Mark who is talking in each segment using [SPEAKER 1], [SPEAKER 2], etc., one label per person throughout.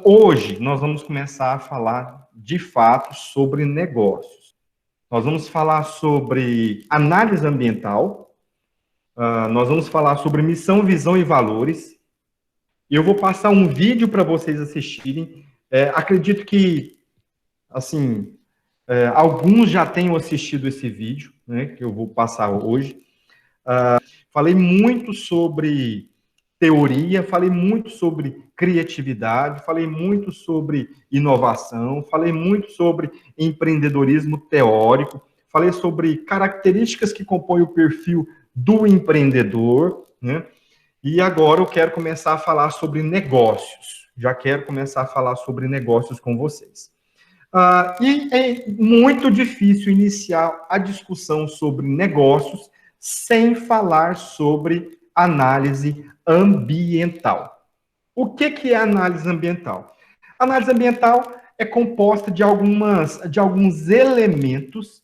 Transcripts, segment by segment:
[SPEAKER 1] hoje, nós vamos começar a falar, de fato, sobre negócios. Nós vamos falar sobre análise ambiental, nós vamos falar sobre missão, visão e valores. Eu vou passar um vídeo para vocês assistirem. Acredito que, assim, alguns já tenham assistido esse vídeo, né, que eu vou passar hoje. Falei muito sobre teoria, falei muito sobre criatividade, falei muito sobre inovação, falei muito sobre empreendedorismo teórico, falei sobre características que compõem o perfil do empreendedor, né? E agora eu quero começar a falar sobre negócios. Já quero começar a falar sobre negócios com vocês. E é muito difícil iniciar a discussão sobre negócios sem falar sobre análise ambiental. O que é análise ambiental? A análise ambiental é composta de alguns elementos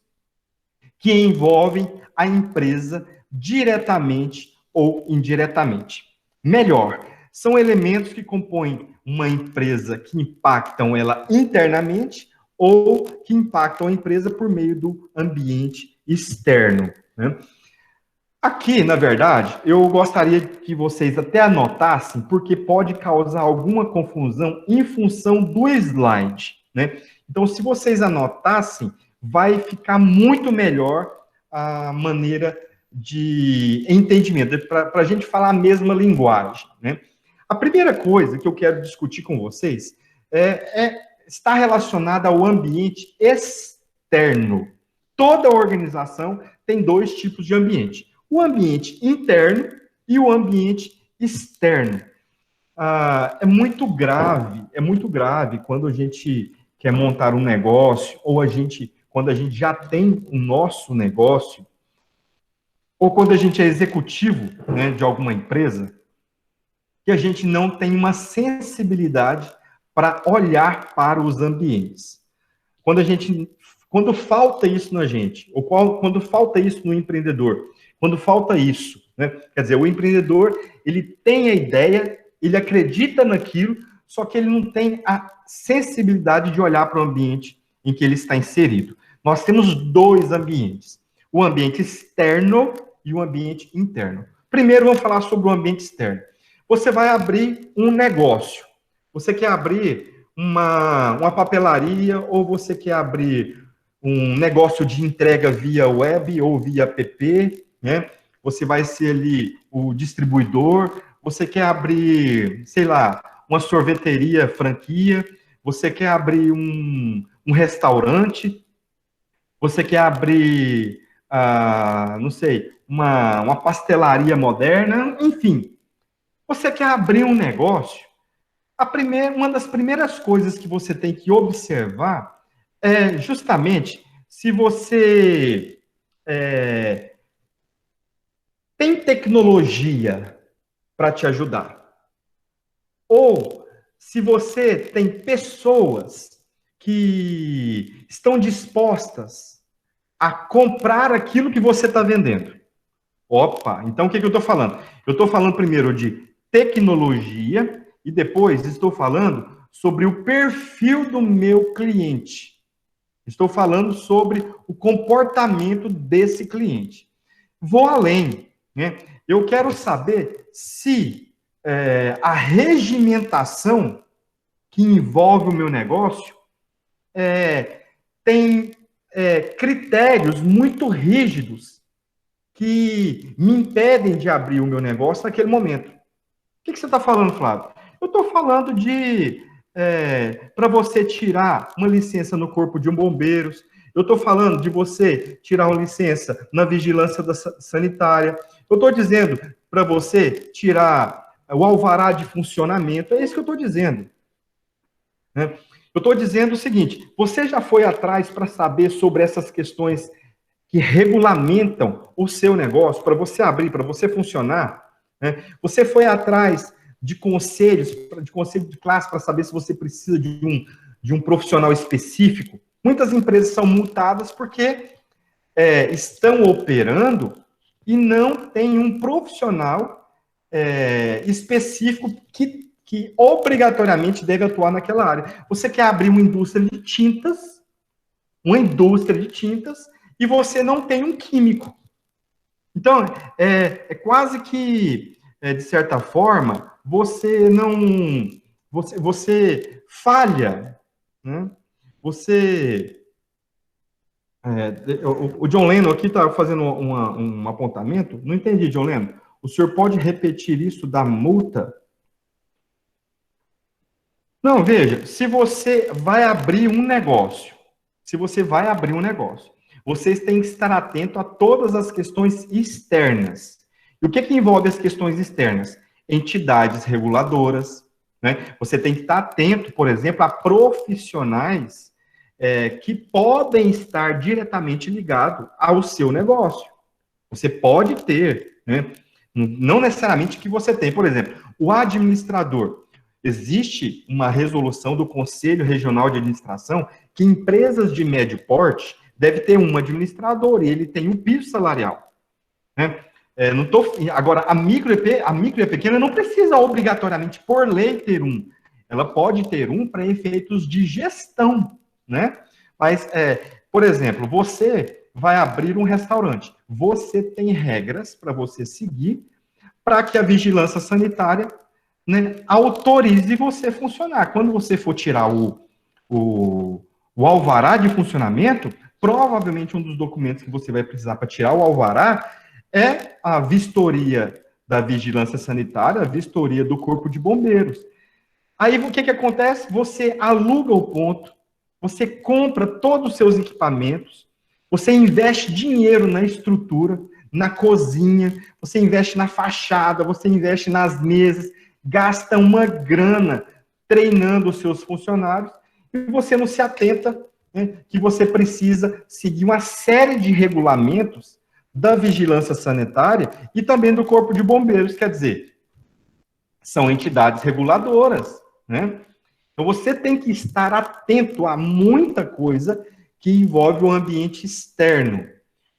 [SPEAKER 1] que envolvem a empresa diretamente ou indiretamente. Melhor, são elementos que compõem uma empresa que impactam ela internamente ou que impactam a empresa por meio do ambiente externo, né? Aqui, na verdade, eu gostaria que vocês até anotassem, porque pode causar alguma confusão em função do slide, né? Então, se vocês anotassem, vai ficar muito melhor a maneira de entendimento, para a gente falar a mesma linguagem, né? A primeira coisa que eu quero discutir com vocês está relacionada ao ambiente externo. Toda organização tem dois tipos de ambiente: o ambiente interno e o ambiente externo. É muito grave quando a gente quer montar um negócio, ou quando a gente já tem o nosso negócio, ou quando a gente é executivo, né, de alguma empresa, que a gente não tem uma sensibilidade para olhar para os ambientes. Quando falta isso na gente, ou quando falta isso no empreendedor, quando falta isso, né? Quer dizer, o empreendedor, ele tem a ideia, ele acredita naquilo, só que ele não tem a sensibilidade de olhar para o ambiente em que ele está inserido. Nós temos dois ambientes: o ambiente externo e o ambiente interno. Primeiro, vamos falar sobre o ambiente externo. Você vai abrir um negócio. Você quer abrir uma papelaria, ou você quer abrir um negócio de entrega via web ou via app, né? Você vai ser ali o distribuidor. Você quer abrir, sei lá, uma sorveteria franquia. Você quer abrir um restaurante. Você quer abrir, não sei, uma pastelaria moderna. Enfim, você quer abrir um negócio. Uma das primeiras coisas que você tem que observar é justamente se você tem tecnologia para te ajudar, ou se você tem pessoas que estão dispostas a comprar aquilo que você está vendendo. Opa, então o que eu estou falando? Eu estou falando primeiro de tecnologia e depois estou falando sobre o perfil do meu cliente. Estou falando sobre o comportamento desse cliente. Vou além, né? Eu quero saber se a regimentação que envolve o meu negócio tem critérios muito rígidos que me impedem de abrir o meu negócio naquele momento. O que você está falando, Flávio? Eu estou falando de para você tirar uma licença no corpo de bombeiros. Eu estou falando de você tirar uma licença na vigilância sanitária. Eu estou dizendo para você tirar o alvará de funcionamento. É isso que eu estou dizendo, né? Eu estou dizendo o seguinte: você já foi atrás para saber sobre essas questões que regulamentam o seu negócio, para você abrir, para você funcionar, né? Você foi atrás de conselho de classe para saber se você precisa de um profissional específico? Muitas empresas são multadas porque estão operando e não tem um profissional específico que que obrigatoriamente deve atuar naquela área. Você quer abrir uma indústria de tintas, e você não tem um químico. Então, é quase que, de certa forma, você não... Você falha, né? Você... o John Lennon aqui está fazendo um apontamento. Não entendi, John Lennon. O senhor pode repetir isso da multa? Não, veja, se você vai abrir um negócio, vocês têm que estar atento a todas as questões externas. E o que envolve as questões externas? Entidades reguladoras, né? Você tem que estar atento, por exemplo, a profissionais que podem estar diretamente ligados ao seu negócio. Você pode ter, né? Não necessariamente que você tem. Por exemplo, o administrador. Existe uma resolução do Conselho Regional de Administração que empresas de médio porte devem ter um administrador, e ele tem um piso salarial, né? Agora, a micro e a pequena não precisa obrigatoriamente, por lei, ter um. Ela pode ter um para efeitos de gestão, né? Mas, por exemplo, você vai abrir um restaurante. Você tem regras para você seguir para que a vigilância sanitária, né, autorize você funcionar. Quando você for tirar o alvará de funcionamento, provavelmente um dos documentos que você vai precisar para tirar o alvará é a vistoria da vigilância sanitária, a vistoria do Corpo de Bombeiros. Aí o que acontece? Você aluga o ponto, você compra todos os seus equipamentos, você investe dinheiro na estrutura, na cozinha, você investe na fachada, você investe nas mesas, gasta uma grana treinando os seus funcionários, e você não se atenta, né, que você precisa seguir uma série de regulamentos da vigilância sanitária e também do Corpo de Bombeiros. Quer dizer, são entidades reguladoras, né? Então você tem que estar atento a muita coisa que envolve o ambiente externo.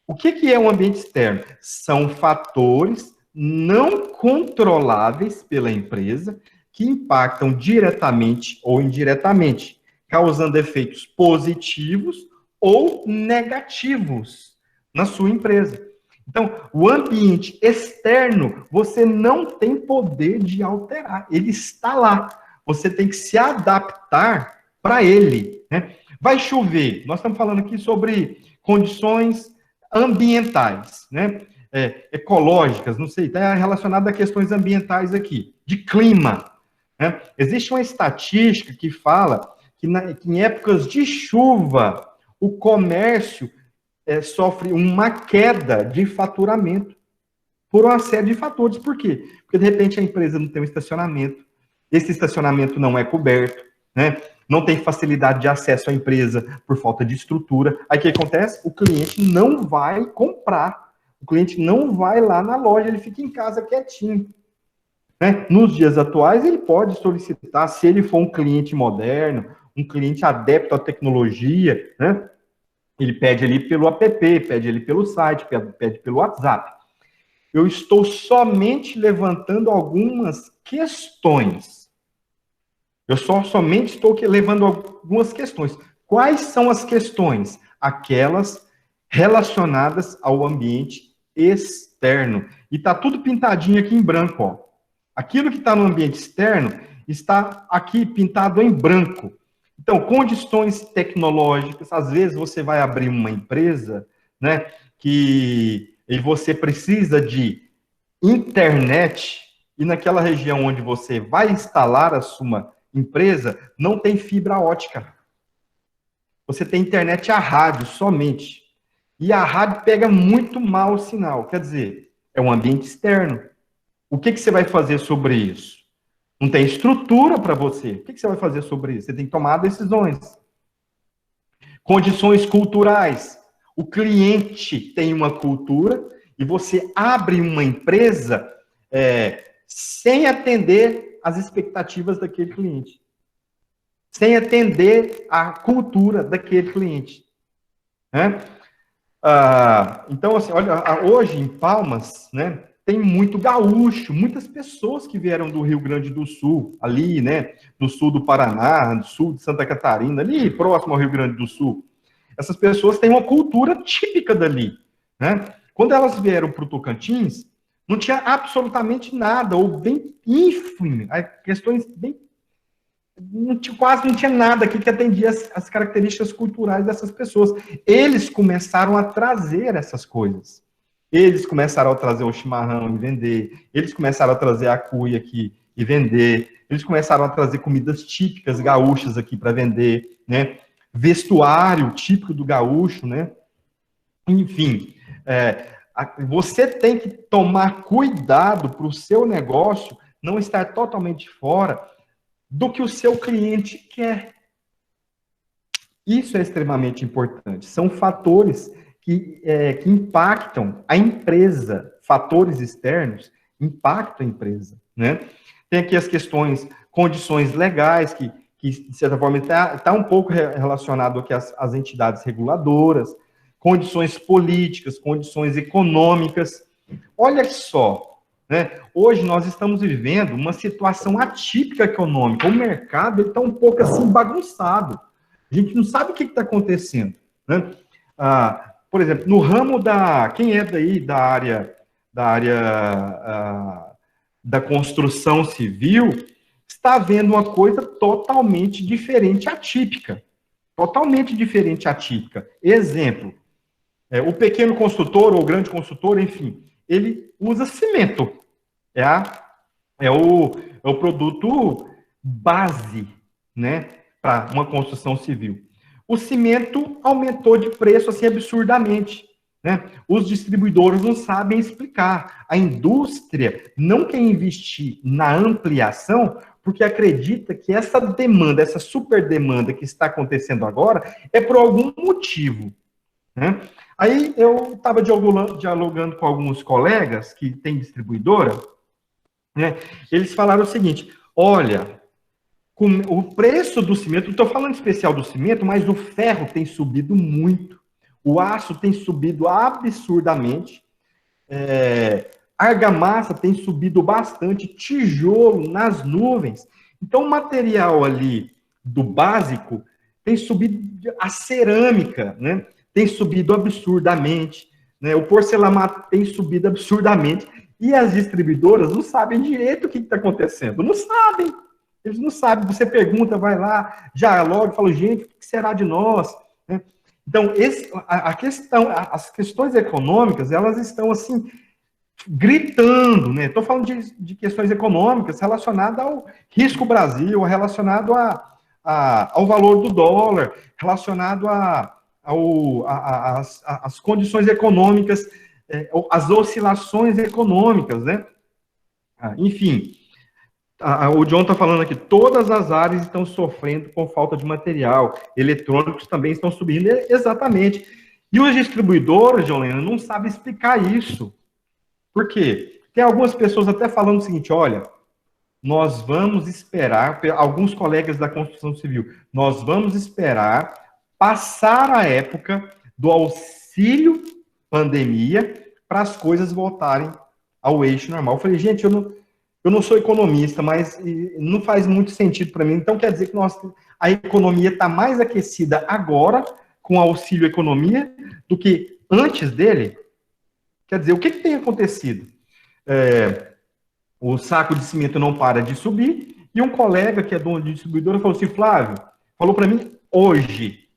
[SPEAKER 1] O que é um ambiente externo? São fatores não controláveis pela empresa que impactam diretamente ou indiretamente, causando efeitos positivos ou negativos na sua empresa. Então, o ambiente externo, você não tem poder de alterar, ele está lá. Você tem que se adaptar para ele, né? Vai chover, nós estamos falando aqui sobre condições ambientais, né? Ecológicas, não sei, está relacionado a questões ambientais aqui, de clima, né? Existe uma estatística que fala que em épocas de chuva, o comércio sofre uma queda de faturamento por uma série de fatores. Por quê? Porque, de repente, a empresa não tem um estacionamento, esse estacionamento não é coberto, né? Não tem facilidade de acesso à empresa por falta de estrutura. Aí o que acontece? O cliente não vai comprar. O cliente não vai lá na loja, ele fica em casa quietinho, né? Nos dias atuais, ele pode solicitar, se ele for um cliente moderno, um cliente adepto à tecnologia, né? Ele pede ali pelo app, pede ali pelo site, pede pelo WhatsApp. Eu estou somente levantando algumas questões. Eu somente estou levando algumas questões. Quais são as questões? Aquelas relacionadas ao ambiente externo. E está tudo pintadinho aqui em branco, ó. Aquilo que está no ambiente externo está aqui pintado em branco. Então, condições tecnológicas. Às vezes você vai abrir uma empresa, né, e você precisa de internet, e naquela região onde você vai instalar a sua empresa, não tem fibra ótica. Você tem internet a rádio somente. E a rádio pega muito mal o sinal. Quer dizer, é um ambiente externo. O que você vai fazer sobre isso? Não tem estrutura para você. O que você vai fazer sobre isso? Você tem que tomar decisões. Condições culturais. O cliente tem uma cultura e você abre uma empresa sem atender às expectativas daquele cliente. Sem atender à cultura daquele cliente. Né? Então, assim, olha, hoje em Palmas, né, tem muito gaúcho, muitas pessoas que vieram do Rio Grande do Sul, ali, né, do sul do Paraná, do sul de Santa Catarina, ali próximo ao Rio Grande do Sul. Essas pessoas têm uma cultura típica dali, né? Quando elas vieram para o Tocantins, não tinha absolutamente nada, ou bem ínfime, questões bem... quase não tinha nada aqui que atendia as características culturais dessas pessoas. Eles começaram a trazer essas coisas. Eles começaram a trazer o chimarrão e vender, eles começaram a trazer a cuia aqui e vender, eles começaram a trazer comidas típicas gaúchas aqui para vender, né? Vestuário típico do gaúcho, né? Enfim, você tem que tomar cuidado para o seu negócio não estar totalmente fora do que o seu cliente quer. Isso é extremamente importante. São fatores que impactam a empresa, fatores externos impactam a empresa, né? Tem aqui as questões, condições legais, que de certa forma, está um pouco relacionado aqui às entidades reguladoras, condições políticas, condições econômicas. Olha só, né? Hoje nós estamos vivendo uma situação atípica econômica, o mercado está um pouco assim bagunçado, a gente não sabe o que está acontecendo, né? Por exemplo, no ramo quem é daí da área da construção civil, está havendo uma coisa totalmente diferente, atípica. Totalmente diferente, atípica. Exemplo, o pequeno construtor ou o grande construtor, enfim, ele usa cimento. É o produto base, né, para uma construção civil. O cimento aumentou de preço assim absurdamente, né? Os distribuidores não sabem explicar. A indústria não quer investir na ampliação porque acredita que essa demanda, essa super demanda que está acontecendo agora é por algum motivo, né? Aí eu estava dialogando com alguns colegas que têm distribuidora, né? Eles falaram o seguinte: olha, o preço do cimento, estou falando especial do cimento, mas o ferro tem subido muito, o aço tem subido absurdamente, argamassa tem subido bastante, tijolo nas nuvens. Então, o material ali do básico tem subido, a cerâmica, né, tem subido absurdamente, né, o porcelanato tem subido absurdamente, e as distribuidoras não sabem direito o que está acontecendo, não sabem. Eles não sabem, você pergunta, vai lá, já logo fala, gente, o que será de nós? Né? Então, as questões econômicas, elas estão assim, gritando, né? Estou falando de questões econômicas relacionadas ao risco Brasil, relacionado ao valor do dólar, relacionado às condições econômicas, as oscilações econômicas, né? Enfim, o John está falando aqui, todas as áreas estão sofrendo com falta de material, eletrônicos também estão subindo, exatamente. E os distribuidores, John Lennon, não sabem explicar isso. Por quê? Tem algumas pessoas até falando o seguinte, olha, nós vamos esperar, alguns colegas da construção civil, nós vamos esperar passar a época do auxílio pandemia para as coisas voltarem ao eixo normal. Eu falei, gente, eu não sou economista, mas não faz muito sentido para mim. Então, quer dizer que a economia está mais aquecida agora, com o auxílio economia, do que antes dele? Quer dizer, o que tem acontecido? O saco de cimento não para de subir, e um colega que é dono de distribuidora falou assim, Flávio, falou para mim hoje,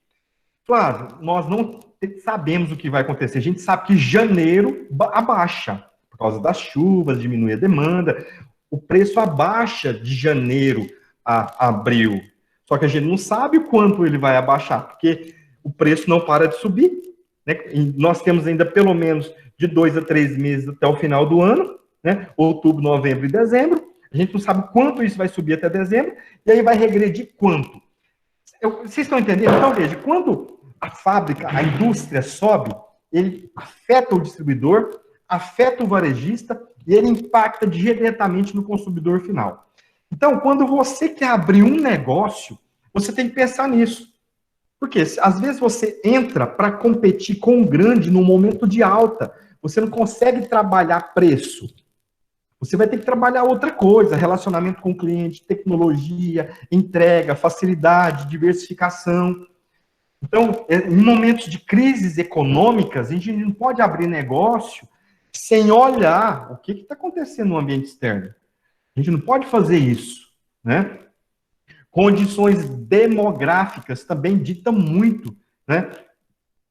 [SPEAKER 1] Flávio, nós não sabemos o que vai acontecer. A gente sabe que janeiro abaixa, por causa das chuvas, diminui a demanda, o preço abaixa de janeiro a abril. Só que a gente não sabe o quanto ele vai abaixar, porque o preço não para de subir, né? E nós temos ainda pelo menos de 2 a 3 meses até o final do ano, né? Outubro, novembro e dezembro. A gente não sabe quanto isso vai subir até dezembro, e aí vai regredir quanto. Vocês estão entendendo? Então, veja, quando a fábrica, a indústria sobe, ele afeta o distribuidor, afeta o varejista, e ele impacta diretamente no consumidor final. Então, quando você quer abrir um negócio, você tem que pensar nisso. Porque, às vezes, você entra para competir com o grande no momento de alta, você não consegue trabalhar preço. Você vai ter que trabalhar outra coisa, relacionamento com o cliente, tecnologia, entrega, facilidade, diversificação. Então, em momentos de crises econômicas, a gente não pode abrir negócio sem olhar o que está acontecendo no ambiente externo. A gente não pode fazer isso, né? Condições demográficas também ditam muito, né?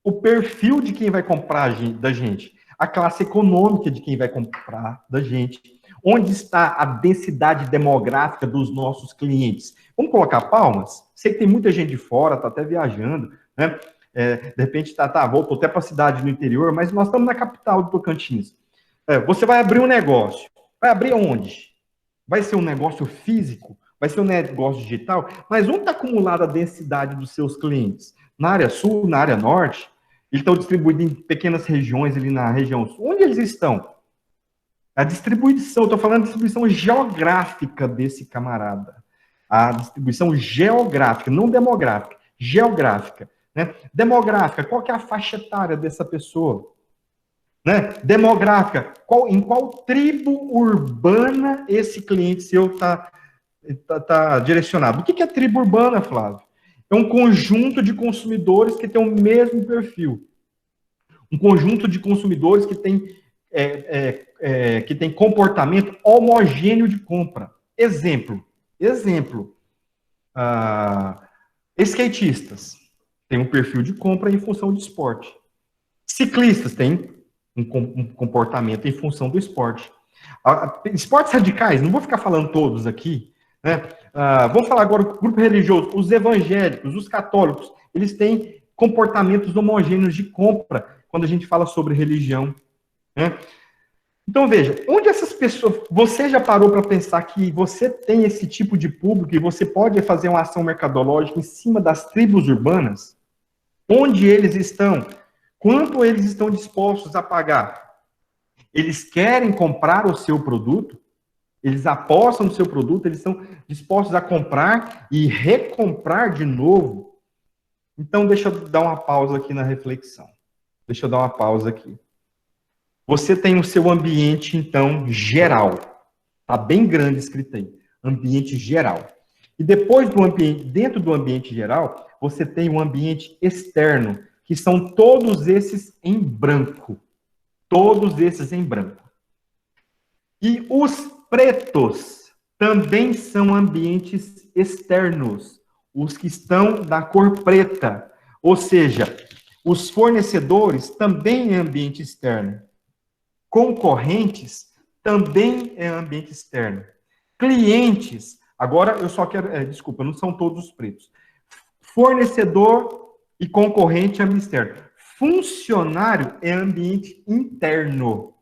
[SPEAKER 1] O perfil de quem vai comprar da gente, a classe econômica de quem vai comprar da gente, onde está a densidade demográfica dos nossos clientes. Vamos colocar Palmas? Sei que tem muita gente de fora, está até viajando, né? De repente, voltou até para a cidade no interior, mas nós estamos na capital do Tocantins. Você vai abrir um negócio. Vai abrir onde? Vai ser um negócio físico? Vai ser um negócio digital? Mas onde está acumulada a densidade dos seus clientes? Na área sul, na área norte? Eles estão distribuídos em pequenas regiões ali na região sul. Onde eles estão? A distribuição, estou falando de distribuição geográfica desse camarada. A distribuição geográfica, não demográfica, geográfica. Né? Demográfica, qual que é a faixa etária dessa pessoa? Né? Demográfica, em qual tribo urbana esse cliente seu está direcionado? O que é tribo urbana, Flávio? É um conjunto de consumidores que tem o mesmo perfil. Um conjunto de consumidores que tem comportamento homogêneo de compra. Exemplo. Skatistas têm um perfil de compra em função do esporte. Ciclistas têm um comportamento em função do esporte. Esportes radicais, não vou ficar falando todos aqui, né? Vamos falar agora do grupo religioso. Os evangélicos, os católicos, eles têm comportamentos homogêneos de compra quando a gente fala sobre religião, né? Então, veja, onde essas pessoas... Você já parou para pensar que você tem esse tipo de público e você pode fazer uma ação mercadológica em cima das tribos urbanas? Onde eles estão? Quanto eles estão dispostos a pagar? Eles querem comprar o seu produto? Eles apostam no seu produto? Eles estão dispostos a comprar e recomprar de novo? Então, deixa eu dar uma pausa aqui na reflexão. Deixa eu dar uma pausa aqui. Você tem o seu ambiente, então, geral. Está bem grande escrito aí. Ambiente geral. E depois do ambiente, dentro do ambiente geral, você tem o ambiente externo, que são todos esses em branco. Todos esses em branco. E os pretos também são ambientes externos. Os que estão da cor preta. Ou seja, os fornecedores também é ambiente externo. Concorrentes também é ambiente externo. Clientes, agora eu só quero, desculpa, não são todos os pretos. Fornecedor e concorrente é ambiente externo. Funcionário é ambiente interno.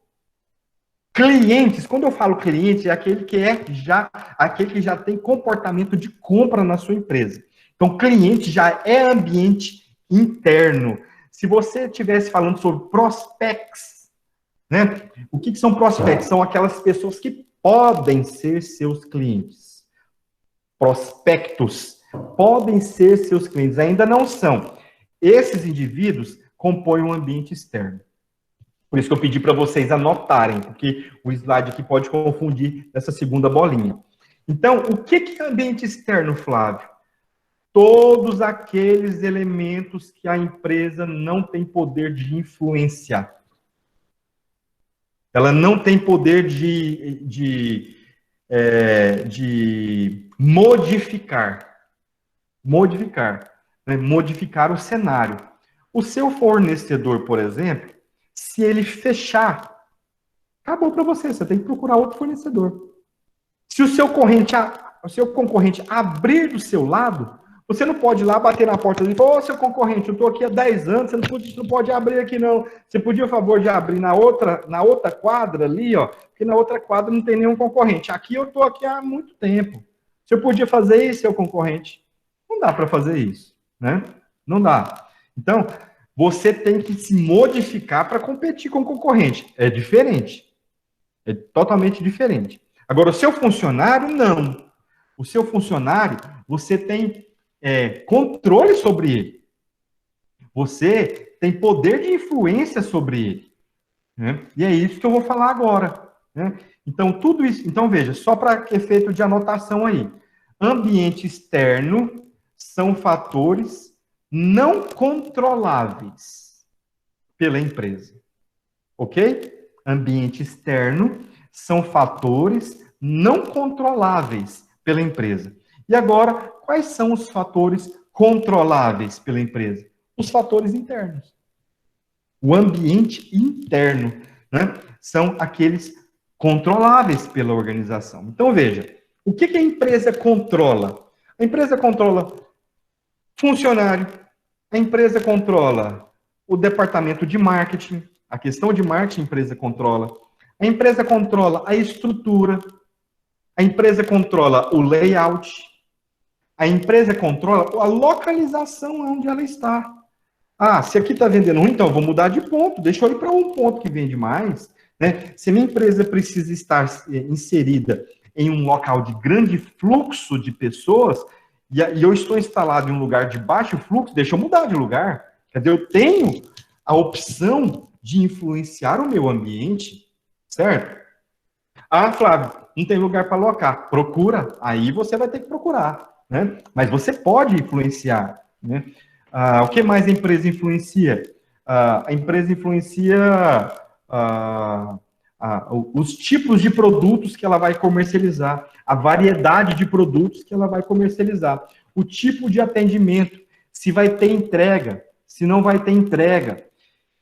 [SPEAKER 1] Clientes, quando eu falo cliente, é aquele que já tem comportamento de compra na sua empresa. Então, cliente já é ambiente interno. Se você estivesse falando sobre prospects, né? O que são prospects? São aquelas pessoas que podem ser seus clientes. Prospectos podem ser seus clientes, ainda não são. Esses indivíduos compõem um ambiente externo. Por isso que eu pedi para vocês anotarem, porque o slide aqui pode confundir essa segunda bolinha. Então, o que é ambiente externo, Flávio? Todos aqueles elementos que a empresa não tem poder de influenciar. Ela não tem poder de modificar. Né? Modificar o cenário. O seu fornecedor, por exemplo, se ele fechar, acabou para você. Você tem que procurar outro fornecedor. Se o seu concorrente abrir do seu lado, você não pode ir lá bater na porta dele e falar: ô, seu concorrente, eu estou aqui há 10 anos, você não pode abrir aqui não. Você podia, por favor, de abrir na outra quadra ali, ó, porque na outra quadra não tem nenhum concorrente. Aqui eu estou aqui há muito tempo. Você podia fazer isso, seu concorrente? Não dá para fazer isso, né? Não dá. Então, você tem que se modificar para competir com o concorrente. É diferente. É totalmente diferente. Agora, o seu funcionário, não. O seu funcionário, você tem controle sobre ele. Você tem poder de influência sobre ele. Né? E é isso que eu vou falar agora. né? Então, tudo isso... Então, veja, só para efeito de anotação aí. Ambiente externo são fatores não controláveis pela empresa. Ok? Ambiente externo são fatores não controláveis pela empresa. E agora, quais são os fatores controláveis pela empresa? Os fatores internos. O ambiente interno, né, são aqueles controláveis pela organização. Então, veja, o que a empresa controla? A empresa controla funcionário, a empresa controla o departamento de marketing, a questão de marketing a empresa controla, a empresa controla a estrutura, a empresa controla o layout, a empresa controla a localização onde ela está. Ah, se aqui está vendendo ruim, então eu vou mudar de ponto, deixa eu ir para um ponto que vende mais. Né? Se minha empresa precisa estar inserida em um local de grande fluxo de pessoas, e eu estou instalado em um lugar de baixo fluxo, deixa eu mudar de lugar. Quer dizer, eu tenho a opção de influenciar o meu ambiente, certo? Ah, Flávio, não tem lugar para alocar. Procura, aí você vai ter que procurar, né? Mas você pode influenciar, né? O que mais a empresa influencia? A empresa influencia os tipos de produtos que ela vai comercializar, a variedade de produtos que ela vai comercializar, o tipo de atendimento, se vai ter entrega, se não vai ter entrega.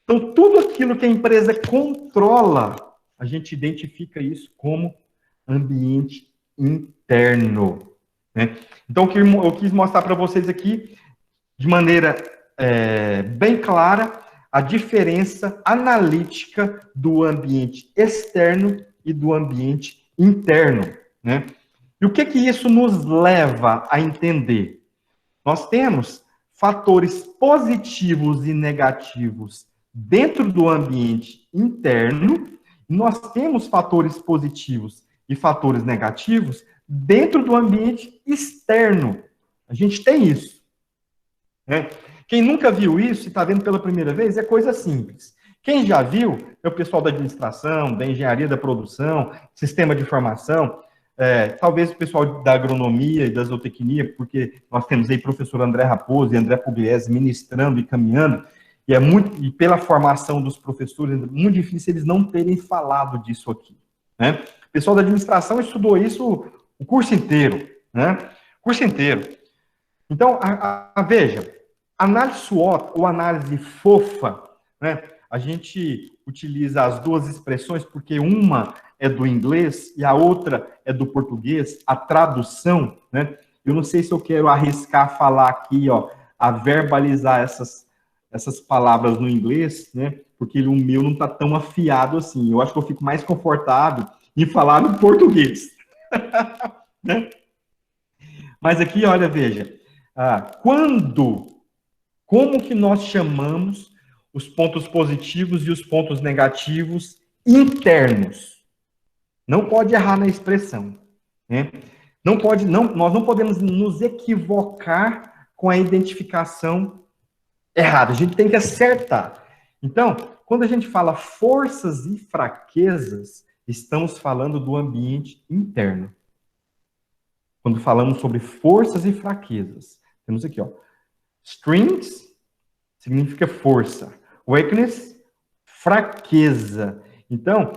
[SPEAKER 1] Então, tudo aquilo que a empresa controla, a gente identifica isso como ambiente interno. Né? Então, o que eu quis mostrar para vocês aqui, de maneira bem clara, a diferença analítica do ambiente externo e do ambiente interno. Né? E o que isso nos leva a entender? Nós temos fatores positivos e negativos dentro do ambiente interno, e nós temos fatores positivos e fatores negativos dentro do ambiente externo. A gente tem isso. Né? Quem nunca viu isso e está vendo pela primeira vez, é coisa simples. Quem já viu é o pessoal da administração, da engenharia da produção, sistema de informação, talvez o pessoal da agronomia e da zootecnia, porque nós temos aí professor André Raposo e André Pugliese ministrando e caminhando, e pela formação dos professores, é muito difícil eles não terem falado disso aqui. Né? O pessoal da administração estudou isso o curso inteiro. Né? O curso inteiro. Então, veja, análise SWOT ou análise fofa, né? A gente utiliza as duas expressões porque uma é do inglês e a outra é do português, a tradução, né? Eu não sei se eu quero arriscar falar aqui, ó, a verbalizar essas palavras no inglês, né? Porque o meu não está tão afiado assim. Eu acho que eu fico mais confortável em falar no português. Né? Mas aqui, olha, veja, como que nós chamamos os pontos positivos e os pontos negativos internos? Não pode errar na expressão. Né? Nós não podemos nos equivocar com a identificação errada. A gente tem que acertar. Então, quando a gente fala forças e fraquezas, estamos falando do ambiente interno. Quando falamos sobre forças e fraquezas, temos aqui, ó, strengths significa força, weakness, fraqueza. Então,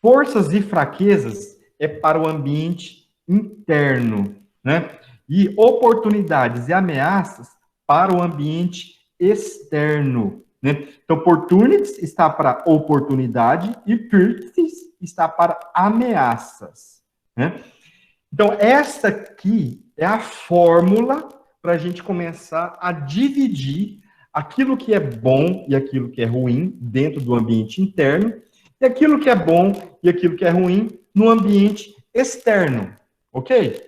[SPEAKER 1] forças e fraquezas é para o ambiente interno, né? E oportunidades e ameaças para o ambiente externo, né? Então, opportunities está para oportunidade e threats está para ameaças, né? Então, essa aqui é a fórmula para a gente começar a dividir aquilo que é bom e aquilo que é ruim dentro do ambiente interno e aquilo que é bom e aquilo que é ruim no ambiente externo, ok?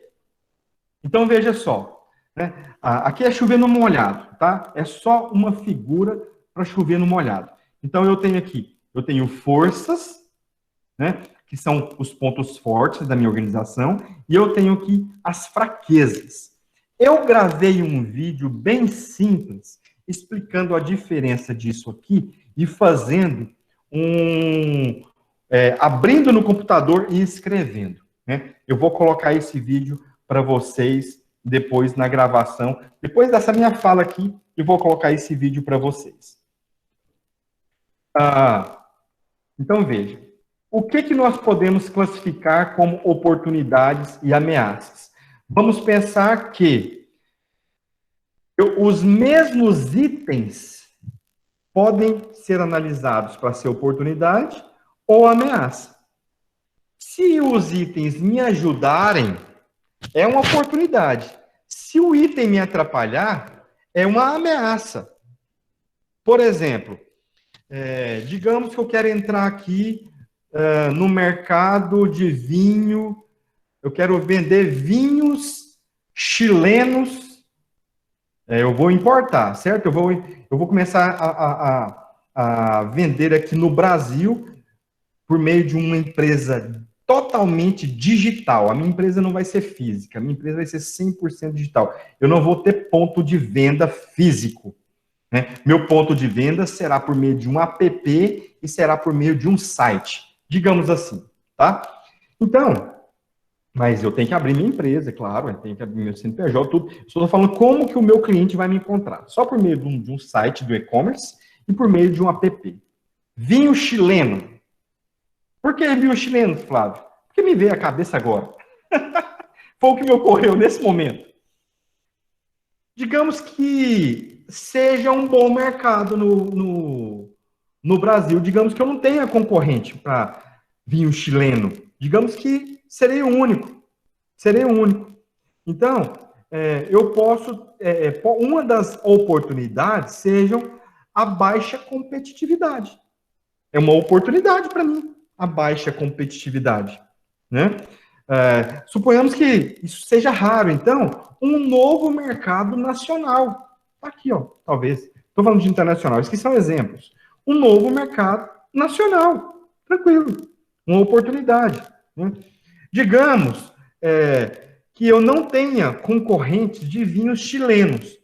[SPEAKER 1] Então, veja só, né? Aqui é chover no molhado, tá? É só uma figura para chover no molhado. Então, eu tenho forças, né? Que são os pontos fortes da minha organização, e eu tenho aqui as fraquezas. Eu gravei um vídeo bem simples, explicando a diferença disso aqui e fazendo abrindo no computador e escrevendo, né? Eu vou colocar esse vídeo para vocês depois na gravação. Depois dessa minha fala aqui, eu vou colocar esse vídeo para vocês. Então, veja. O que nós podemos classificar como oportunidades e ameaças? Vamos pensar que os mesmos itens podem ser analisados para ser oportunidade ou ameaça. Se os itens me ajudarem, é uma oportunidade. Se o item me atrapalhar, é uma ameaça. Por exemplo, digamos que eu quero entrar aqui no mercado de vinho, eu quero vender vinhos chilenos, eu vou importar, certo? Eu vou começar a vender aqui no Brasil por meio de uma empresa totalmente digital. A minha empresa não vai ser física, a minha empresa vai ser 100% digital. Eu não vou ter ponto de venda físico, né? Meu ponto de venda será por meio de um app e será por meio de um site, digamos assim, tá? Então, mas eu tenho que abrir minha empresa, é claro, eu tenho que abrir meu CNPJ, tudo. Eu estou falando como que o meu cliente vai me encontrar. Só por meio de um site do e-commerce e por meio de um app. Vinho chileno. Por que vinho chileno, Flávio? Porque me veio à cabeça agora. Foi o que me ocorreu nesse momento. Digamos que seja um bom mercado no Brasil. Digamos que eu não tenha concorrente para vinho chileno. Digamos que serei o único. Serei o único. Então, eu posso... uma das oportunidades sejam a baixa competitividade. É uma oportunidade para mim, a baixa competitividade, né? Suponhamos que isso seja raro, então, um novo mercado nacional. Tá aqui, ó, talvez. Estou falando de internacional, esses são exemplos. Um novo mercado nacional, tranquilo, uma oportunidade, né? Digamos que eu não tenha concorrentes de vinhos chilenos,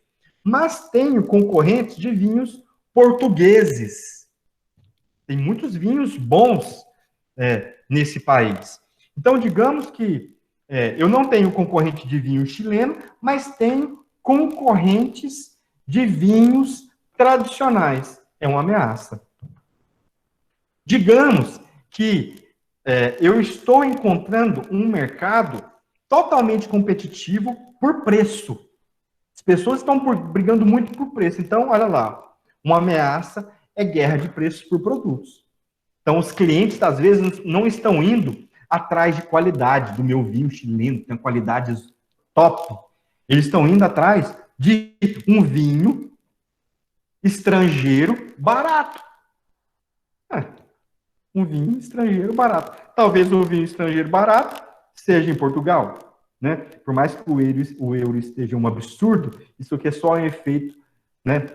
[SPEAKER 1] mas tenho concorrentes de vinhos portugueses. Tem muitos vinhos bons nesse país. Então, digamos que eu não tenho concorrente de vinho chileno, mas tenho concorrentes de vinhos tradicionais. É uma ameaça. Digamos que eu estou encontrando um mercado totalmente competitivo por preço. As pessoas estão brigando muito por preço. Então, olha lá, uma ameaça é guerra de preços por produtos. Então, os clientes, às vezes, não estão indo atrás de qualidade do meu vinho chileno, que tem qualidades top. Eles estão indo atrás de um vinho estrangeiro barato. Um vinho estrangeiro barato. Talvez o vinho estrangeiro barato seja em Portugal, né? Por mais que o euro esteja um absurdo, isso aqui é só um efeito, né?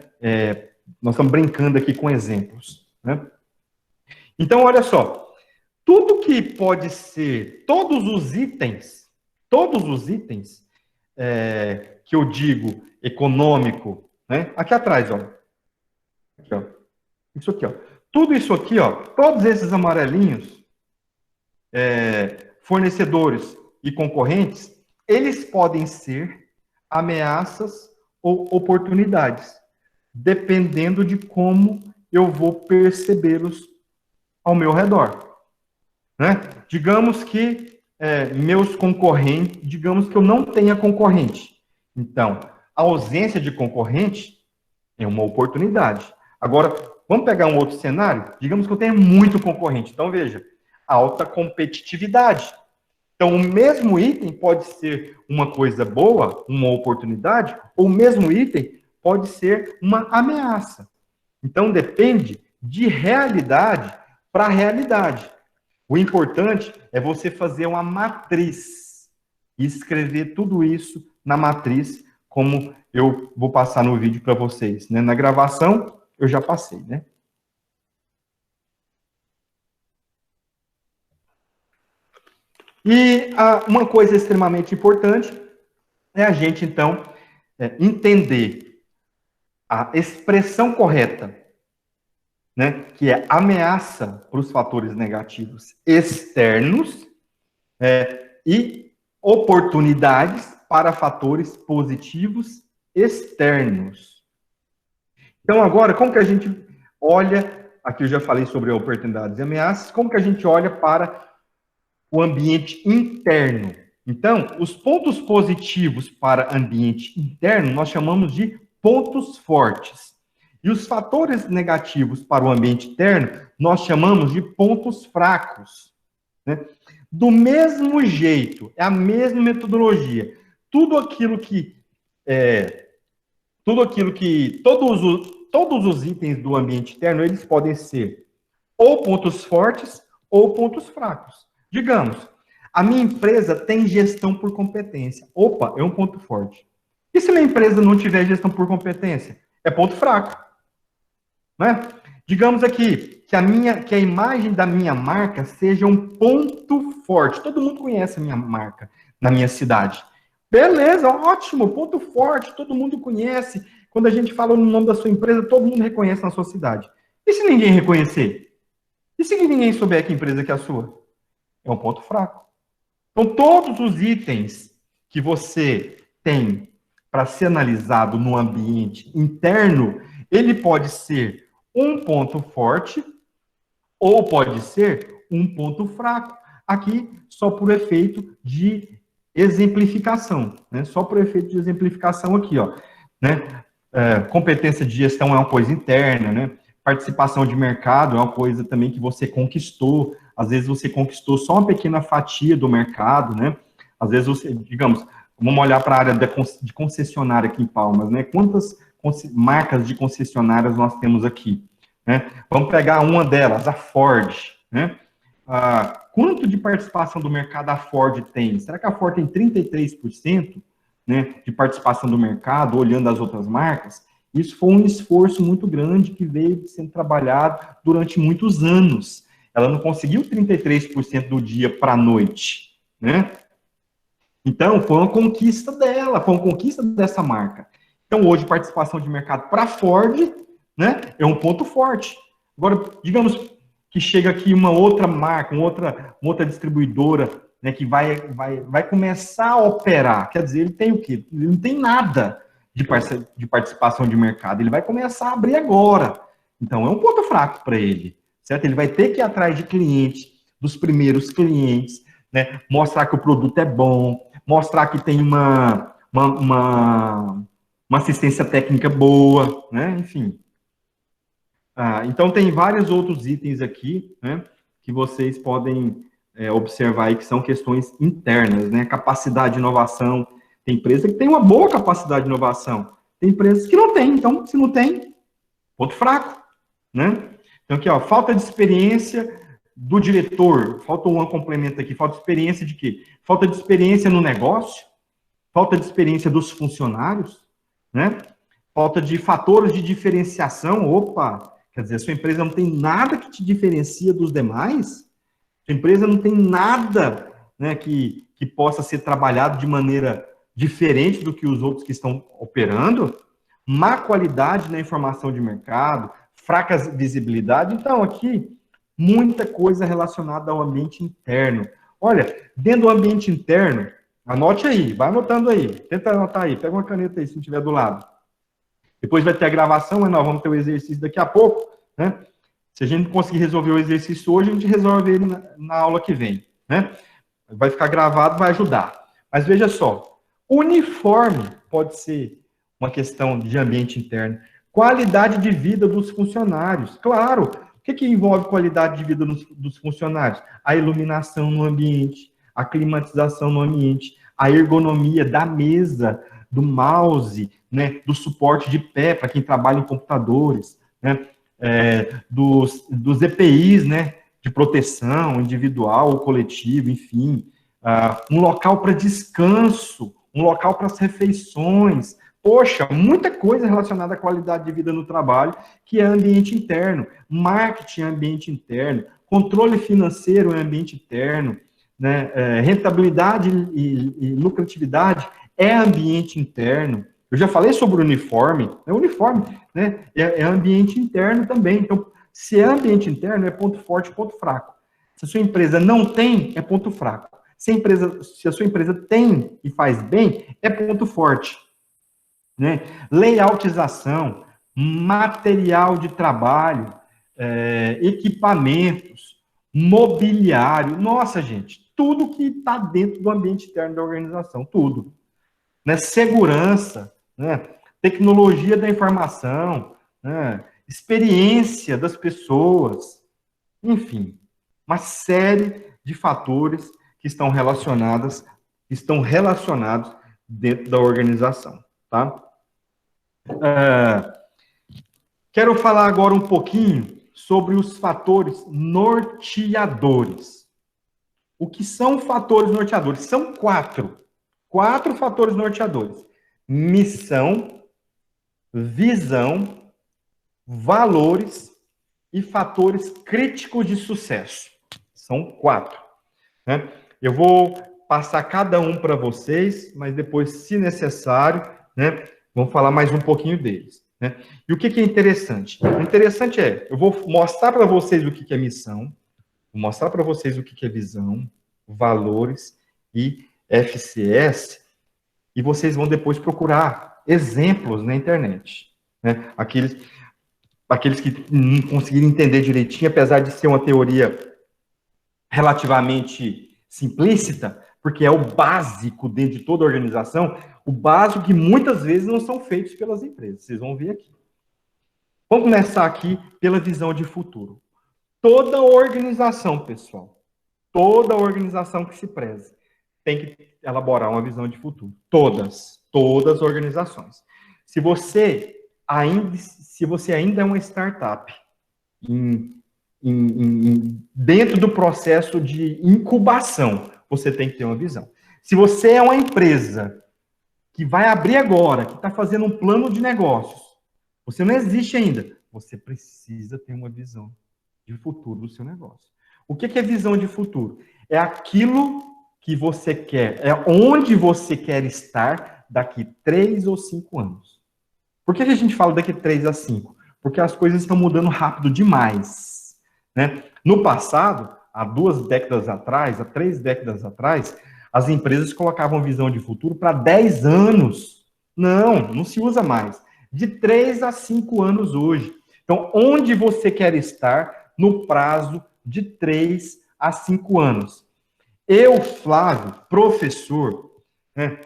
[SPEAKER 1] Nós estamos brincando aqui com exemplos, né? Então, olha só, tudo que pode ser, todos os itens que eu digo econômico, né? Aqui atrás, ó. Aqui, ó. Isso aqui, ó. Tudo isso aqui, ó, todos esses amarelinhos, fornecedores e concorrentes, eles podem ser ameaças ou oportunidades, dependendo de como eu vou percebê-los ao meu redor, né? Digamos que meus concorrentes, digamos que eu não tenha concorrente. Então, a ausência de concorrente é uma oportunidade. Agora, vamos pegar um outro cenário? Digamos que eu tenha muito concorrente. Então, veja, alta competitividade. Então, o mesmo item pode ser uma coisa boa, uma oportunidade, ou o mesmo item pode ser uma ameaça. Então, depende de realidade para realidade. O importante é você fazer uma matriz e escrever tudo isso na matriz, como eu vou passar no vídeo para vocês, né? Na gravação, eu já passei, né? E uma coisa extremamente importante é a gente, então, entender a expressão correta né, que é ameaça para os fatores negativos externos, e oportunidades para fatores positivos externos. Então, agora, como que a gente olha, aqui eu já falei sobre oportunidades e ameaças, como que a gente olha para o ambiente interno? Então, os pontos positivos para ambiente interno, nós chamamos de pontos fortes. E os fatores negativos para o ambiente interno, nós chamamos de pontos fracos, né? Do mesmo jeito, é a mesma metodologia. Todos os itens do ambiente interno, eles podem ser ou pontos fortes ou pontos fracos. Digamos, a minha empresa tem gestão por competência. Opa, é um ponto forte. E se minha empresa não tiver gestão por competência? É ponto fraco, né? Digamos aqui que a imagem da minha marca seja um ponto forte. Todo mundo conhece a minha marca na minha cidade. Beleza, ótimo, ponto forte, todo mundo conhece. Quando a gente fala no nome da sua empresa, todo mundo reconhece na sua cidade. E se ninguém reconhecer? E se ninguém souber que empresa que é a sua? É um ponto fraco. Então, todos os itens que você tem para ser analisado no ambiente interno, ele pode ser um ponto forte ou pode ser um ponto fraco. Aqui, só por efeito de exemplificação, né? Só por efeito de exemplificação aqui, ó, né? Competência de gestão é uma coisa interna, né? Participação de mercado é uma coisa também que você conquistou. Às vezes você conquistou só uma pequena fatia do mercado, né? Às vezes você, digamos, vamos olhar para a área de concessionária aqui em Palmas, né? Quantas marcas de concessionárias nós temos aqui, né? Vamos pegar uma delas, a Ford, né? Quanto de participação do mercado a Ford tem? Será que a Ford tem 33%, né, de participação do mercado, olhando as outras marcas? Isso foi um esforço muito grande que veio sendo trabalhado durante muitos anos. Ela não conseguiu 33% do dia para a noite, né? Então, foi uma conquista dela, foi uma conquista dessa marca. Então, hoje, participação de mercado para a Ford, né, é um ponto forte. Agora, digamos que chega aqui uma outra marca, uma outra distribuidora, né, que vai começar a operar. Quer dizer, ele tem o quê? Ele não tem nada de participação de mercado. Ele vai começar a abrir agora. Então, é um ponto fraco para ele, certo? Ele vai ter que ir atrás de clientes, dos primeiros clientes, né, mostrar que o produto é bom, mostrar que tem uma assistência técnica boa, né? Enfim. Então, tem vários outros itens aqui, né, que vocês podem observar aí, que são questões internas, né? Capacidade de inovação. Tem empresa que tem uma boa capacidade de inovação. Tem empresas que não tem. Então, se não tem, ponto fraco, né? Então, aqui, ó, falta de experiência do diretor. Falta um complemento aqui. Falta de experiência de quê? Falta de experiência no negócio. Falta de experiência dos funcionários, né? Falta de fatores de diferenciação. Opa! Quer dizer, a sua empresa não tem nada que te diferencia dos demais? A empresa não tem nada, né, que possa ser trabalhado de maneira diferente do que os outros que estão operando? Má qualidade na informação de mercado, fraca visibilidade. Então, aqui, muita coisa relacionada ao ambiente interno. Olha, dentro do ambiente interno, anote aí, vai anotando aí, tenta anotar aí, pega uma caneta aí, se não estiver do lado. Depois vai ter a gravação, mas nós vamos ter o exercício daqui a pouco, né? Se a gente não conseguir resolver o exercício hoje, a gente resolve ele na aula que vem, né? Vai ficar gravado, vai ajudar. Mas veja só, uniforme pode ser uma questão de ambiente interno. Qualidade de vida dos funcionários. Claro, o que envolve qualidade de vida dos funcionários? A iluminação no ambiente, a climatização no ambiente, a ergonomia da mesa, do mouse, né, do suporte de pé para quem trabalha em computadores, né, dos EPIs, né, de proteção individual ou coletivo, enfim, um local para descanso, um local para as refeições. Poxa, muita coisa relacionada à qualidade de vida no trabalho, que é ambiente interno. Marketing é ambiente interno, controle financeiro é ambiente interno, né, rentabilidade e lucratividade é ambiente interno. Eu já falei sobre o uniforme, né, é ambiente interno também. Então, Se é ambiente interno, é ponto forte, ponto fraco. Se a sua empresa não tem, é ponto fraco. Se a sua empresa tem e faz bem, é ponto forte. Né? Layoutização, material de trabalho, equipamentos, mobiliário. Nossa, gente, tudo que está dentro do ambiente interno da organização, tudo. Né? Segurança, né? Tecnologia da informação, né? Experiência das pessoas, enfim, uma série de fatores que estão relacionados dentro da organização, tá? Quero falar agora um pouquinho sobre os fatores norteadores. O que são fatores norteadores? São quatro fatores norteadores: missão, visão, valores e fatores críticos de sucesso. São 4. Né? Eu vou passar cada um para vocês, mas depois, se necessário, né, vamos falar mais um pouquinho deles. Né? E o que é interessante? O interessante eu vou mostrar para vocês o que é missão, vou mostrar para vocês o que é visão, valores e FCS, e vocês vão depois procurar exemplos na internet. Né? Aqueles que não conseguiram entender direitinho, apesar de ser uma teoria relativamente simplícita, porque é o básico dentro de toda organização, o básico que muitas vezes não são feitos pelas empresas. Vocês vão ver aqui. Vamos começar aqui pela visão de futuro. Toda organização, pessoal, toda organização que se preze, tem que elaborar uma visão de futuro. Todas as organizações. Se você ainda é uma startup, dentro do processo de incubação, você tem que ter uma visão. Se você é uma empresa que vai abrir agora, que está fazendo um plano de negócios, você não existe ainda, você precisa ter uma visão de futuro do seu negócio. O que é visão de futuro? É aquilo que você quer, é onde você quer estar daqui 3 ou 5 anos. Por que a gente fala daqui 3 a 5? Porque as coisas estão mudando rápido demais. Né? No passado, há 2 décadas atrás, há 3 décadas atrás, as empresas colocavam visão de futuro para 10 anos. Não se usa mais. De 3 a 5 anos hoje. Então, onde você quer estar no prazo de 3 a 5 anos? Eu, Flávio, professor, né,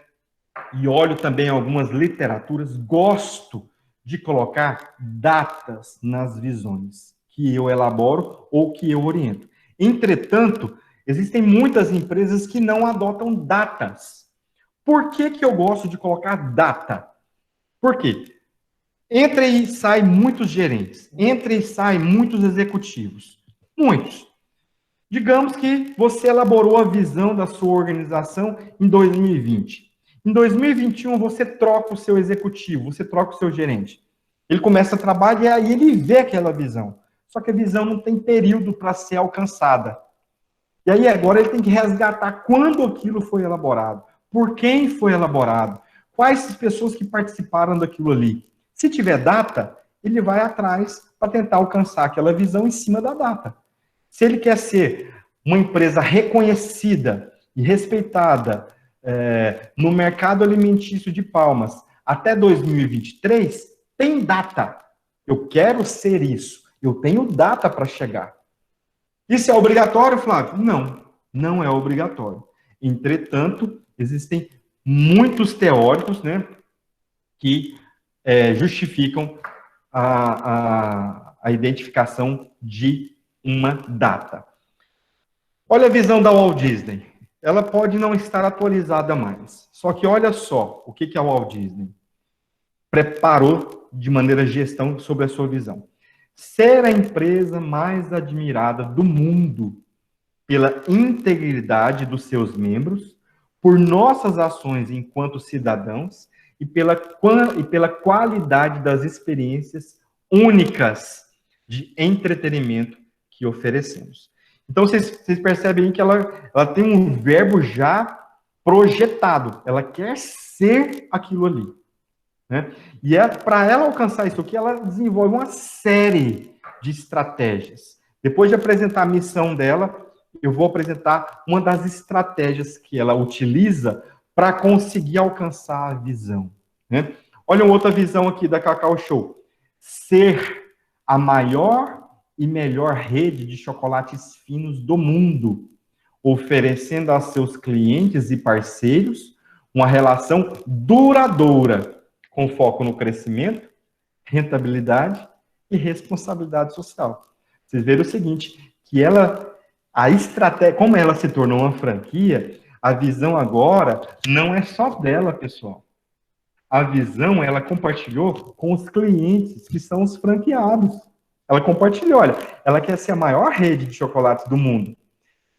[SPEAKER 1] e olho também algumas literaturas, gosto de colocar datas nas visões que eu elaboro ou que eu oriento. Entretanto, existem muitas empresas que não adotam datas. Por que eu gosto de colocar data? Por quê? Entra e sai muitos gerentes, entra e sai muitos executivos. Muitos. Digamos que você elaborou a visão da sua organização em 2020. Em 2021, você troca o seu executivo, você troca o seu gerente. Ele começa a trabalhar e aí ele vê aquela visão. Só que a visão não tem período para ser alcançada. E aí agora ele tem que resgatar quando aquilo foi elaborado, por quem foi elaborado, quais as pessoas que participaram daquilo ali. Se tiver data, ele vai atrás para tentar alcançar aquela visão em cima da data. Se ele quer ser uma empresa reconhecida e respeitada no mercado alimentício de Palmas até 2023, tem data. Eu quero ser isso. Eu tenho data para chegar. Isso é obrigatório, Flávio? Não é obrigatório. Entretanto, existem muitos teóricos, né, que justificam a identificação de uma data. Olha a visão da Walt Disney. Ela pode não estar atualizada mais. Só que olha só o que a Walt Disney preparou de maneira gestão sobre a sua visão. Ser a empresa mais admirada do mundo pela integridade dos seus membros, por nossas ações enquanto cidadãos e pela qualidade das experiências únicas de entretenimento que oferecemos. Então, vocês percebem que ela tem um verbo já projetado. Ela quer ser aquilo ali. Né? E para ela alcançar isso aqui, ela desenvolve uma série de estratégias. Depois de apresentar a missão dela, eu vou apresentar uma das estratégias que ela utiliza para conseguir alcançar a visão, né? Olha uma outra visão aqui da Cacau Show. Ser a maior e melhor rede de chocolates finos do mundo, oferecendo a seus clientes e parceiros uma relação duradoura, com foco no crescimento, rentabilidade e responsabilidade social. Vocês viram o seguinte, que ela, a estratégia, como ela se tornou uma franquia, a visão agora não é só dela, pessoal. A visão, ela compartilhou com os clientes, que são os franqueados. Ela compartilhou, olha, ela quer ser a maior rede de chocolates do mundo.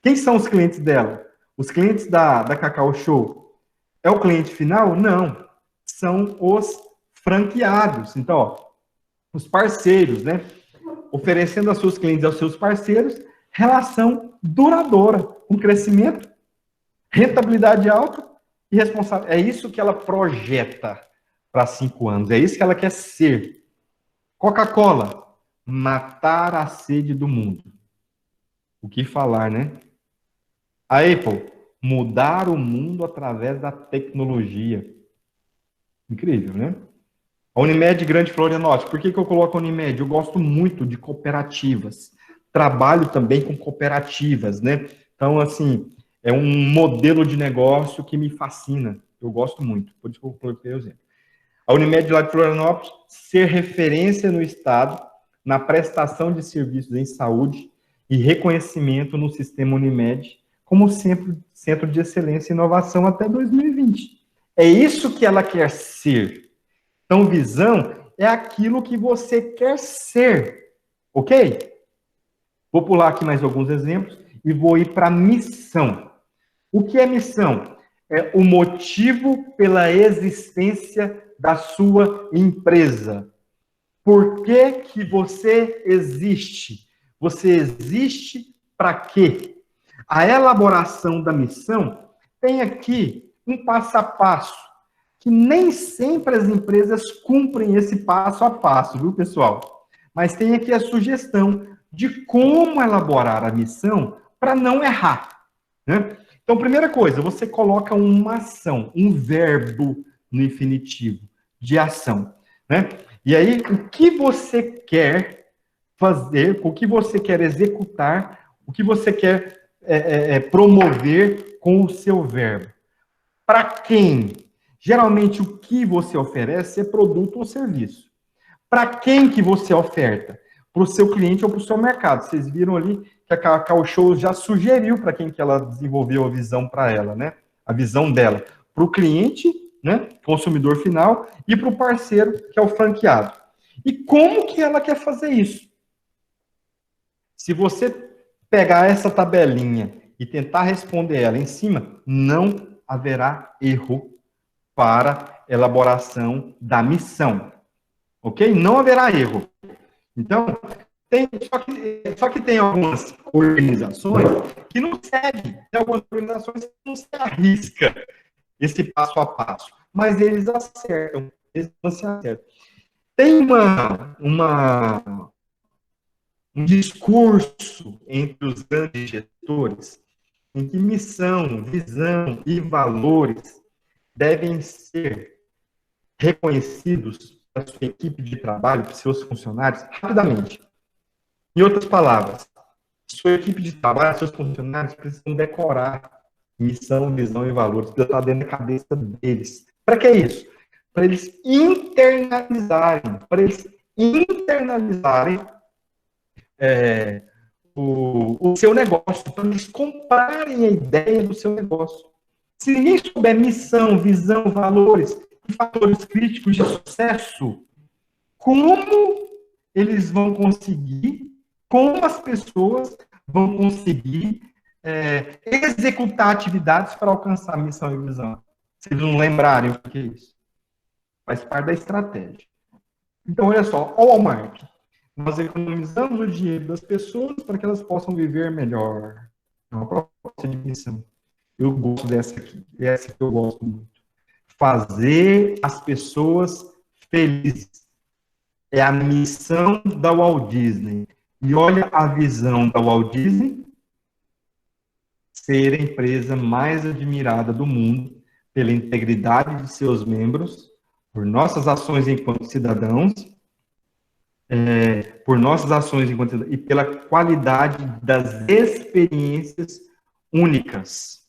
[SPEAKER 1] Quem são os clientes dela? Os clientes da Cacau Show. É o cliente final? Não. São os franqueados. Então, ó, os parceiros, né? Oferecendo aos seus clientes, aos seus parceiros, relação duradoura, com crescimento, rentabilidade alta e responsável. É isso que ela projeta para 5 anos. É isso que ela quer ser. Coca-Cola, matar a sede do mundo. O que falar, né? A Apple, mudar o mundo através da tecnologia. Incrível, né? A Unimed Grande Florianópolis. Por que eu coloco a Unimed? Eu gosto muito de cooperativas. Trabalho também com cooperativas, né? Então, assim, é um modelo de negócio que me fascina. Eu gosto muito. Por isso que eu coloquei o exemplo. A Unimed lá de Florianópolis, ser referência no Estado na prestação de serviços em saúde e reconhecimento no sistema Unimed como centro de excelência e inovação até 2020. É isso que ela quer ser. Então, visão é aquilo que você quer ser, ok? Vou pular aqui mais alguns exemplos e vou ir para missão. O que é missão? É o motivo pela existência da sua empresa. Por que que você existe? Você existe para quê? A elaboração da missão tem aqui um passo a passo, que nem sempre as empresas cumprem esse passo a passo, viu, pessoal? Mas tem aqui a sugestão de como elaborar a missão para não errar, né? Então, primeira coisa, você coloca uma ação, um verbo no infinitivo de ação, né? E aí, o que você quer fazer, o que você quer executar, o que você quer promover com o seu verbo. Para quem? Geralmente, o que você oferece é produto ou serviço. Para quem que você oferta? Para o seu cliente ou para o seu mercado. Vocês viram ali que a Cacau Show já sugeriu para quem que ela desenvolveu a visão para ela, né? A visão dela. Para o cliente, né? Consumidor final, e para o parceiro, que é o franqueado. E como que ela quer fazer isso? Se você pegar essa tabelinha e tentar responder ela em cima, não haverá erro para elaboração da missão. Ok? Não haverá erro. Então, só que tem algumas organizações que não seguem. Tem algumas organizações que não se arriscam esse passo a passo. Mas eles acertam. Eles não se acertam. Tem um discurso entre os grandes gestores em que missão, visão e valores devem ser reconhecidos para sua equipe de trabalho, para seus funcionários, rapidamente. Em outras palavras, sua equipe de trabalho, seus funcionários precisam decorar missão, visão e valores, precisa estar dentro da cabeça deles. Para que isso? Para eles internalizarem o seu negócio, para eles comprarem a ideia do seu negócio. Se ninguém souber missão, visão, valores e fatores críticos de sucesso, como eles vão conseguir, como as pessoas vão conseguir executar atividades para alcançar a missão e visão? Se eles não lembrarem o que é isso. Faz parte da estratégia. Então, olha só, o Walmart. Nós economizamos o dinheiro das pessoas para que elas possam viver melhor. É uma proposta de missão. Eu gosto dessa aqui. Essa que eu gosto muito. Fazer as pessoas felizes. é a missão da Walt Disney. E olha a visão da Walt Disney: ser a empresa mais admirada do mundo pela integridade de seus membros, por nossas ações enquanto cidadãos, por nossas ações enquanto cidadãos, e pela qualidade das experiências únicas.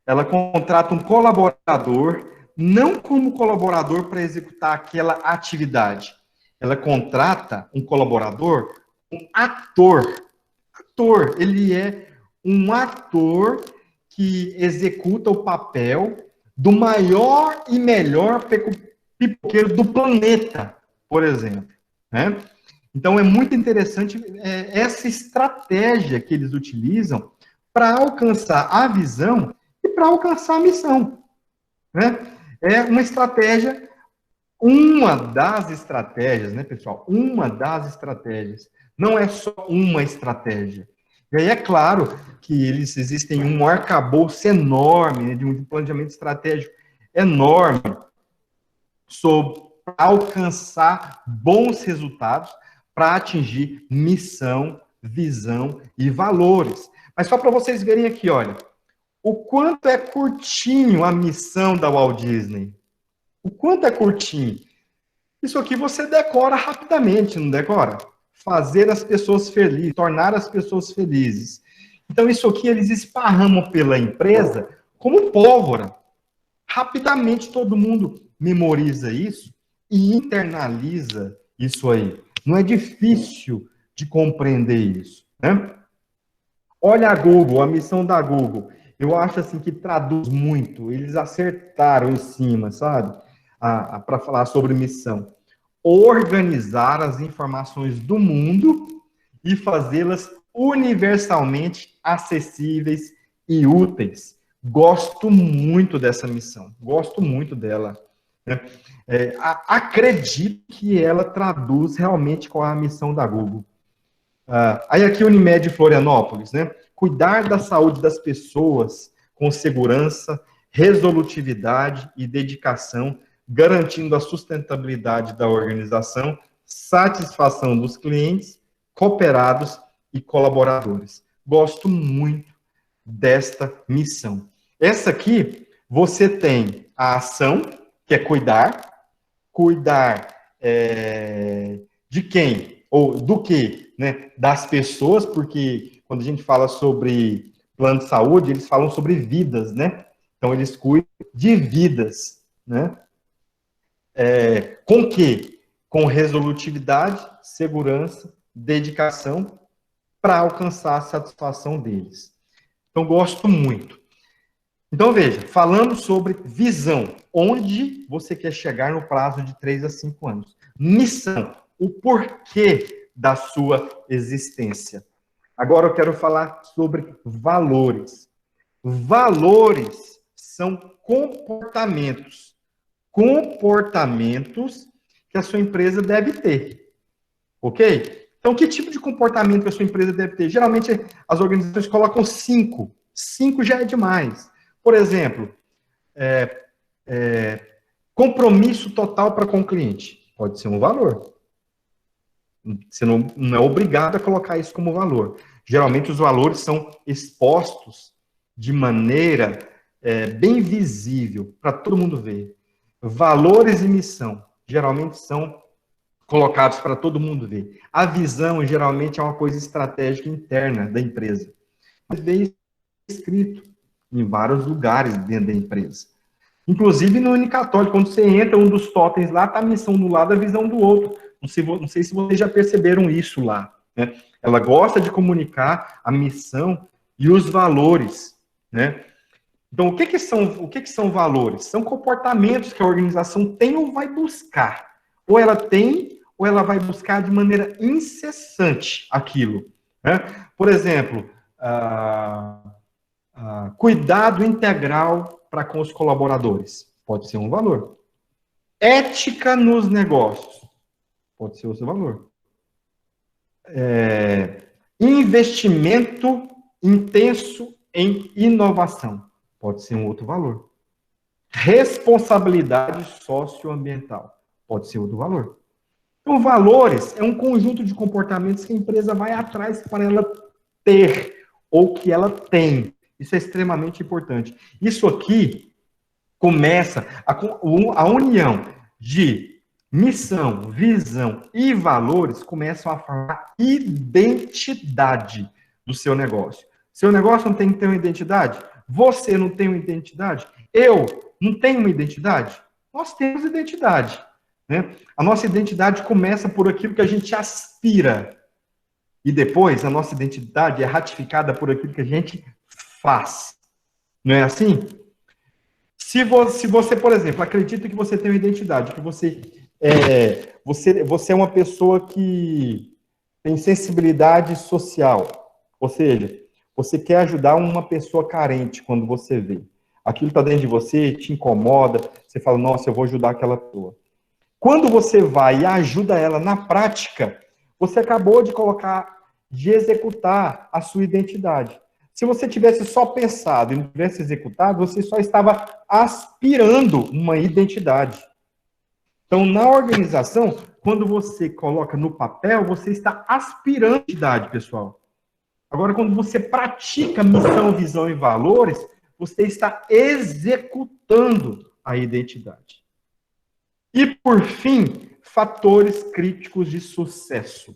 [SPEAKER 1] Ela contrata um colaborador, não como colaborador para executar aquela atividade. Ela contrata um colaborador, um ator. Ator, ele é um ator que executa o papel do maior e melhor pipoqueiro do planeta, por exemplo. Né? Então, é muito interessante essa estratégia que eles utilizam para alcançar a visão e para alcançar a missão. Né? É uma estratégia, uma das estratégias, né, pessoal? Uma das estratégias. Não é só uma estratégia. E aí é claro que existem um arcabouço enorme, né, de um planejamento estratégico enorme sobre alcançar bons resultados para atingir missão, visão e valores. Mas só para vocês verem aqui, olha, o quanto é curtinho a missão da Walt Disney. O quanto é curtinho. Isso aqui você decora rapidamente, não decora? Fazer as pessoas felizes, tornar as pessoas felizes. Então, isso aqui eles esparramam pela empresa como pólvora. Rapidamente todo mundo memoriza isso e internaliza isso aí. Não é difícil de compreender isso, né? Olha a Google, a missão da Google. Eu acho assim que traduz muito. Eles acertaram em cima, sabe? Para falar sobre missão. Organizar as informações do mundo e fazê-las universalmente acessíveis e úteis. Gosto muito dessa missão. Gosto muito dela. Né? Acredito que ela traduz realmente qual é a missão da Google. Aí aqui Unimed Florianópolis, né? Cuidar da saúde das pessoas com segurança, resolutividade e dedicação, garantindo a sustentabilidade da organização, satisfação dos clientes, cooperados e colaboradores. Gosto muito desta missão. Essa aqui, você tem a ação, que é cuidar de quem? Ou do que? Né? Das pessoas, porque quando a gente fala sobre plano de saúde, eles falam sobre vidas, né? Então, eles cuidam de vidas, né? Com quê? Com resolutividade, segurança, dedicação, para alcançar a satisfação deles. Então, gosto muito. Então, veja, falando sobre visão, onde você quer chegar no prazo de 3 a 5 anos. Missão, o porquê da sua existência. Agora eu quero falar sobre valores. Valores são comportamentos. Comportamentos que a sua empresa deve ter. Ok? Então, que tipo de comportamento que a sua empresa deve ter? Geralmente, as organizações colocam 5. 5 já é demais. Por exemplo, compromisso total para com o cliente. Pode ser um valor. Você não é obrigado a colocar isso como valor. Geralmente, os valores são expostos de maneira bem visível, para todo mundo ver. Valores e missão, geralmente são colocados para todo mundo ver. A visão, geralmente, é uma coisa estratégica interna da empresa. Mas vem escrito em vários lugares dentro da empresa. Inclusive no Unicatólico, quando você entra, um dos totens lá, está a missão do lado, a visão do outro. Não sei se vocês já perceberam isso lá. Né? Ela gosta de comunicar a missão e os valores. Né? Então, o que são valores? São comportamentos que a organização tem ou vai buscar. Ou ela tem, ou ela vai buscar de maneira incessante aquilo. Né? Por exemplo, cuidado integral para com os colaboradores. Pode ser um valor. Ética nos negócios. Pode ser outro valor. Investimento intenso em inovação. Pode ser um outro valor. Responsabilidade socioambiental. Pode ser outro valor. Então, valores é um conjunto de comportamentos que a empresa vai atrás para ela ter, ou que ela tem. Isso é extremamente importante. Isso aqui começa a união de missão, visão e valores começam a formar identidade do seu negócio. Seu negócio não tem que ter uma identidade? Você não tem uma identidade? Eu não tenho uma identidade? Nós temos identidade. Né? A nossa identidade começa por aquilo que a gente aspira. E depois a nossa identidade é ratificada por aquilo que a gente faz. Não é assim? Se você, por exemplo, acredita que você tem uma identidade, que você é uma pessoa que tem sensibilidade social, ou seja, você quer ajudar uma pessoa carente quando você vê. Aquilo está dentro de você, te incomoda, você fala, nossa, eu vou ajudar aquela pessoa. Quando você vai e ajuda ela na prática, você acabou de executar a sua identidade. Se você tivesse só pensado e não tivesse executado, você só estava aspirando uma identidade. Então, na organização, quando você coloca no papel, você está aspirando a identidade, pessoal. Agora, quando você pratica missão, visão e valores, você está executando a identidade. E, por fim, fatores críticos de sucesso.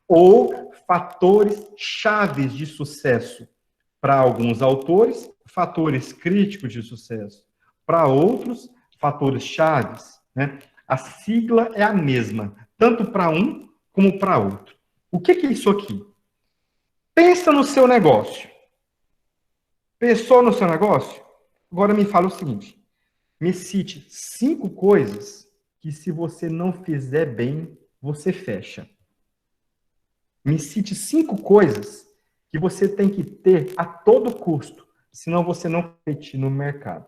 [SPEAKER 1] Ou fatores chaves de sucesso. Para alguns autores, fatores críticos de sucesso. Para outros, fatores chaves. Né? A sigla é a mesma, tanto para um como para outro. O que é isso aqui? Pensa no seu negócio. Pensou no seu negócio? Agora me fala o seguinte. Me cite 5 coisas que, se você não fizer bem, você fecha. Me cite 5 coisas que você tem que ter a todo custo, senão você não competir no mercado.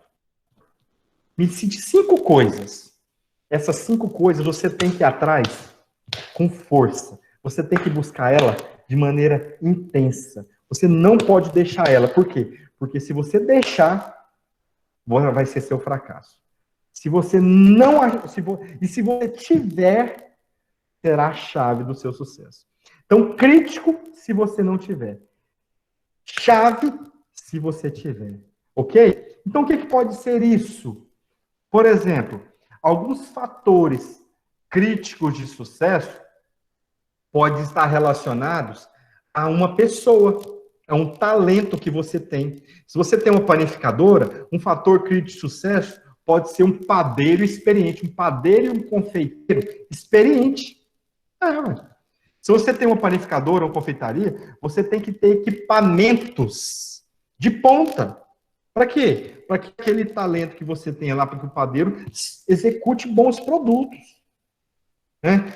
[SPEAKER 1] Me cite 5 coisas. Essas 5 coisas você tem que ir atrás com força. Você tem que buscar ela de maneira intensa. Você não pode deixar ela. Por quê? Porque se você deixar, vai ser seu fracasso. Se você não... E se você tiver, será a chave do seu sucesso. Então, crítico, se você não tiver. Chave, se você tiver. Ok? Então, o que pode ser isso? Por exemplo, alguns fatores críticos de sucesso podem estar relacionados a uma pessoa, a um talento que você tem. Se você tem uma panificadora, um fator crítico de sucesso pode ser um padeiro experiente, um padeiro e um confeiteiro experiente. Se você tem uma panificadora ou confeitaria, você tem que ter equipamentos de ponta. Para quê? Para que aquele talento que você tenha lá para que o padeiro execute bons produtos. Né?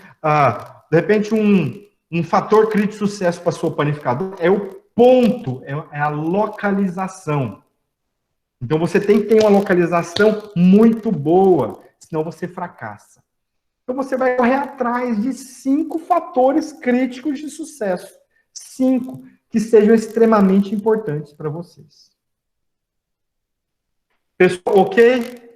[SPEAKER 1] De repente, um fator crítico de sucesso para a sua panificadora é o ponto, é a localização. Então, você tem que ter uma localização muito boa, senão você fracassa. Então, você vai correr atrás de 5 fatores críticos de sucesso. 5 que sejam extremamente importantes para vocês. Pessoal, ok?